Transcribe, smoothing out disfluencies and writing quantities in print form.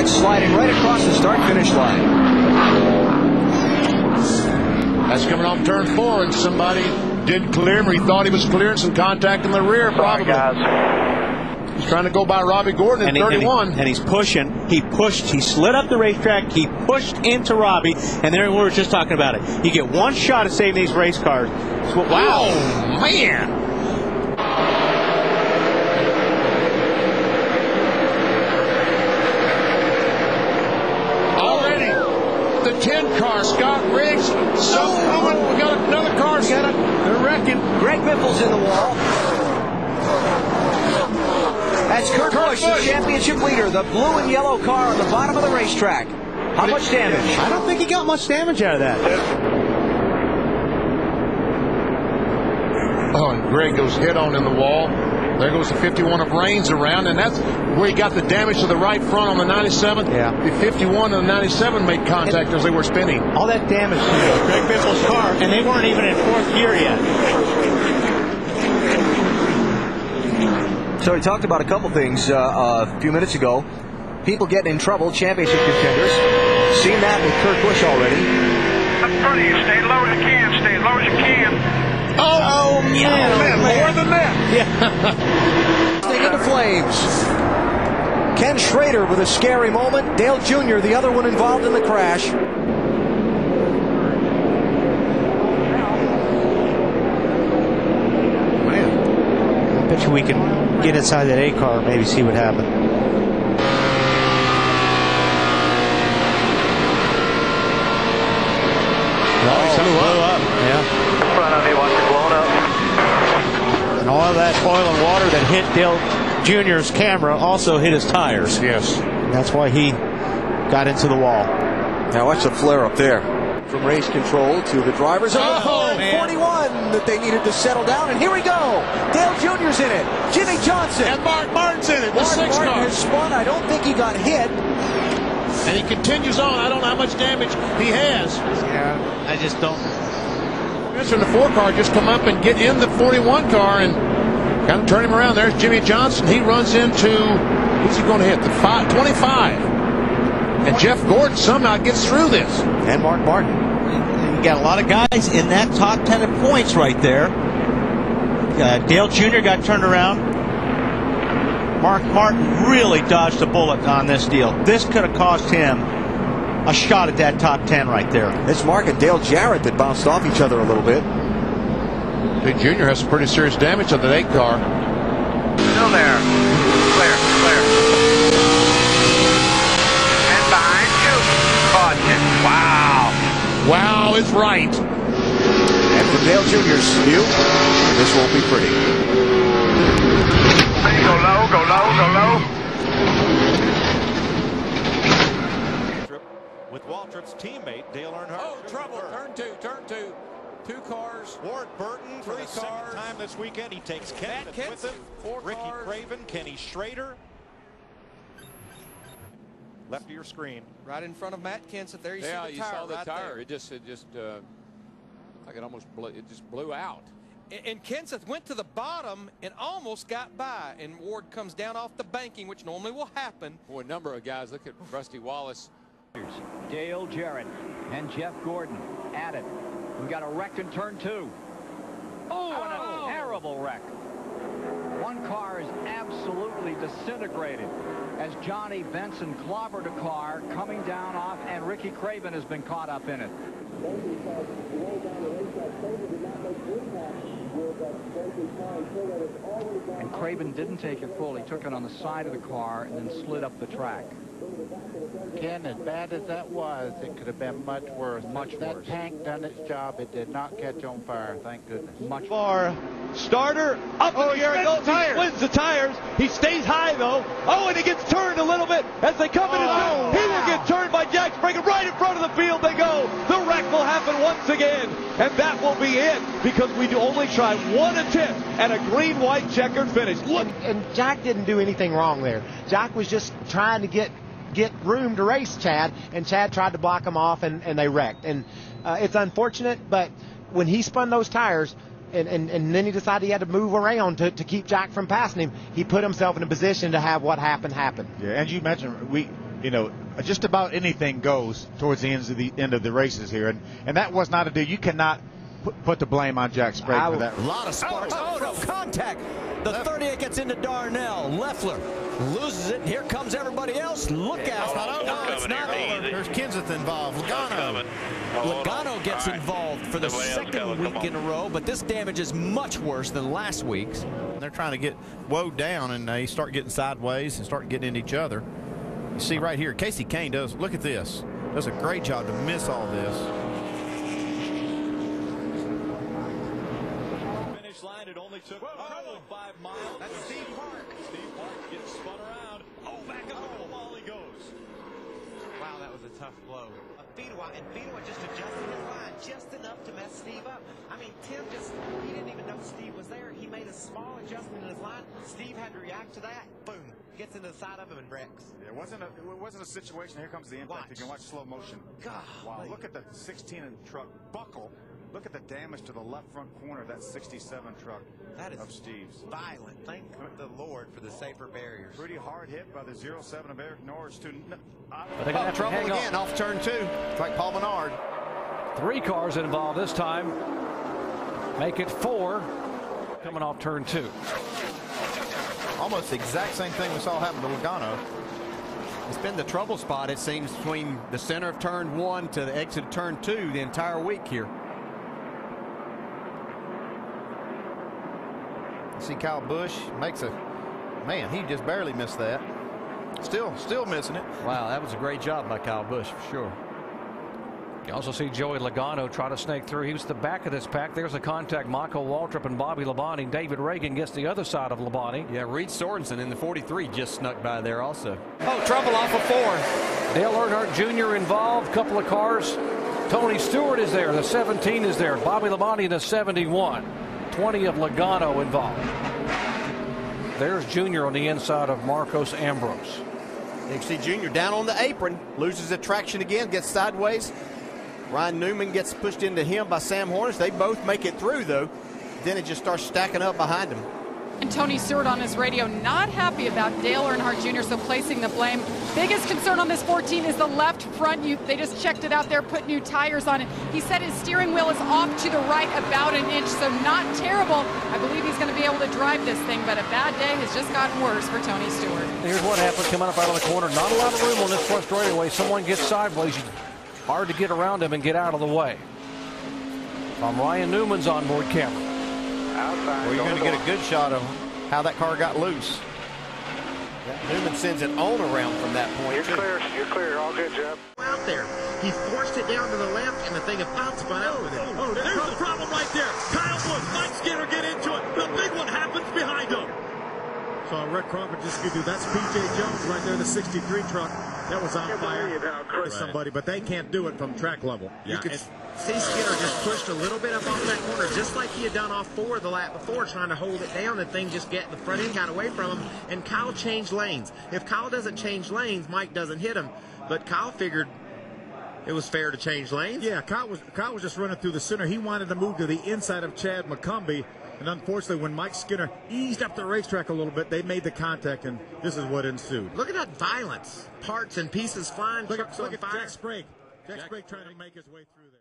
went sliding right across the start-finish line. That's coming off turn 4, and somebody did clear him, or he thought he was clearing some contact in the rear, probably. Sorry, guys. He's trying to go by Robbie Gordon at 31. And he's pushing. He pushed. He slid up the racetrack. He pushed into Robbie. And there we were just talking about it. You get one shot at saving these race cars. Wow. Oh, man. Already, the 10 car, Scott Riggs. So coming. We got another car. They're wrecking. Greg Biffle's in the wall. That's Kurt Busch, the championship leader, the blue and yellow car on the bottom of the racetrack. How much damage? I don't think he got much damage out of that. Oh, and Greg goes head on in the wall. There goes the 51 of Reigns around, and that's where he got the damage to the right front on the 97. Yeah. The 51 and the 97 made contact as they were spinning. All that damage to Greg Biffle's car, and they weren't even in fourth gear yet. So we talked about a couple things a few minutes ago. People getting in trouble, championship contenders. Seen that with Kurt Busch already. Up front of you, stay low as you can, stay low as you can. Oh man, more than that. Yeah. Sting into flames. Ken Schrader with a scary moment. Dale Jr., the other one involved in the crash. I bet you we can get inside that A car and maybe see what happened. Oh, blew up. Yeah. Front of you, watch it blown up. And all of that oil and water that hit Dale Jr.'s camera also hit his tires. Yes. And that's why he got into the wall. Now watch the flare up there. From race control to the drivers. Oh, man. 41 that they needed to settle down. And here we go. Dale Jr.'s in it. Jimmy Johnson. And Mark Martin's in it. The Mark 6 Martin car. has spun. I don't think he got hit. And he continues on. I don't know how much damage he has. Yeah, I just don't. In the 4 car, just come up and get in the 41 car and kind of turn him around. There's Jimmy Johnson. He runs into, who's he going to hit? The 25. And Jeff Gordon somehow gets through this. And Mark Martin. You got a lot of guys in that top 10 of points right there. Dale Jr. got turned around. Mark Martin really dodged a bullet on this deal. This could have cost him a shot at that top 10 right there. It's Mark and Dale Jarrett that bounced off each other a little bit. Dale Jr. has some pretty serious damage on that 8 car. Still there. Clear, clear. And behind you. Caught you. Wow. Wow is right. And from Dale Jr.'s view, this won't be pretty. Go low, go low, go low. With Waltrip's teammate, Dale Earnhardt. Oh, trouble. Turn two. 2 cars. Ward Burton for 3 the second cars. time this weekend. He takes Ken with Kenseth, him. 4 Ricky cars. Craven, Kenny Schrader. Left of your screen. Right in front of Matt Kenseth. There you see the tire. Yeah, you saw the right tire. there. It just like it almost blew out. And Kenseth went to the bottom and almost got by. And Ward comes down off the banking, which normally will happen. Boy, a number of guys. Look at Rusty Wallace. Dale Jarrett and Jeff Gordon at it. We got a wreck in turn 2. Oh, and a terrible wreck. One car is absolutely disintegrated as Johnny Benson clobbered a car coming down off, and Ricky Craven has been caught up in it. And Craven didn't take it full. He took it on the side of the car and then slid up the track. Ken, as bad as that was, it could have been much worse. Much If worse. That tank done its job. It did not catch on fire, thank goodness. Much For starter, up in the air it goes. He wins the tires. He stays high though. Oh, and he gets turned a little bit as they come into turn. He will get turned by Jack Sprague. Right in front of the field they go. The wreck will happen once again, and that will be it because we do only try one attempt at a green-white checkered finish. Look, and Jack didn't do anything wrong there. Jack was just trying to get room to race Chad, and Chad tried to block him off, and they wrecked. And it's unfortunate, but when he spun those tires and then he decided he had to move around to keep Jack from passing him, he put himself in a position to have what happened happen. Yeah, and you mentioned you know, just about anything goes towards the end of the races here, and that was not a deal. You cannot put the blame on Jack Sprague for that. A lot of sparks. Oh, no, contact. The 38 gets into Darnell. Leffler loses it. Here comes everybody else. Look out. No, it's not over. There's Kenseth involved. Logano gets involved for the second week in a row, but this damage is much worse than last week's. They're trying to get woed down, and they start getting sideways and start getting into each other. You see right here, Casey Kane does, look at this, does a great job to miss all this. Finish line, it only took probably 5 miles. That's Steve Park. Steve Park gets spun around. Oh, back up to the wall he goes. Wow, that was a tough blow. And Fedewa just adjusted his line just enough to mess Steve up. I mean, Tim he didn't even know Steve was there. He made a small adjustment in his line. Steve had to react to that. Boom. Gets into the side of him and wrecks. Yeah, it wasn't a situation. Here comes the impact. You can watch slow motion. God. Wow, look at the 16-inch truck buckle. Look at the damage to the left front corner of that 67 truck of Steve's. Violent. Thank the Lord for the safer barriers. Pretty hard hit by the 07 of Eric Norris. But they got trouble again off turn 2. It's like Paul Menard. 3 cars involved this time. Make it 4 coming off turn 2. Almost the exact same thing we saw happen to Logano. It's been the trouble spot, it seems, between the center of turn 1 to the exit of turn 2 the entire week here. See Kyle Busch makes a, man, he just barely missed that. Still missing it. Wow, that was a great job by Kyle Busch for sure. You also see Joey Logano try to snake through. He was at the back of this pack. There's a contact. Michael Waltrip and Bobby Labonte. David Reagan gets the other side of Labonte. Yeah, Reed Sorensen in the 43 just snuck by there also. Oh, trouble off of 4. Dale Earnhardt Jr. involved. Couple of cars. Tony Stewart is there. The 17 is there. Bobby Labonte in the 71. 20 of Logano involved. There's Jr. on the inside of Marcos Ambrose. You can see Jr. down on the apron. Loses the traction again. Gets sideways. Ryan Newman gets pushed into him by Sam Hornish. They both make it through, though. Then it just starts stacking up behind him. And Tony Stewart on his radio not happy about Dale Earnhardt Jr., so placing the blame. Biggest concern on this 14 is the left front. They just checked it out there, put new tires on it. He said his steering wheel is off to the right about an inch, so not terrible. I believe he's going to be able to drive this thing, but a bad day has just gotten worse for Tony Stewart. Here's what happens coming up out of the corner. Not a lot of room on this front straightaway. Someone gets sideways. Hard to get around him and get out of the way. From Ryan Newman's onboard camera. Well, you're going to get a good shot of how that car got loose. Newman sends it on around from that point. You're clear. All good, Jeff. Out there. He forced it down to the left, and the thing about spun out with it. Oh, there's the problem right there. Kyle Busch, Mike Skinner get into it. The big one happens behind him. So Rick Crawford just give you, that's P.J. Jones right there, the 63 truck. That was on fire for somebody, but they can't do it from track level. You could see Skinner just pushed a little bit up off that corner, just like he had done off 4 the lap before, trying to hold it down. The thing just the front end got away from him, and Kyle changed lanes. If Kyle doesn't change lanes, Mike doesn't hit him. But Kyle figured it was fair to change lanes. Yeah, Kyle was just running through the center. He wanted to move to the inside of Chad McCumbee. And unfortunately, when Mike Skinner eased up the racetrack a little bit, they made the contact, and this is what ensued. Look at that violence. Parts and pieces flying. Look at Jack Sprague. Jack Sprague trying to make his way through there.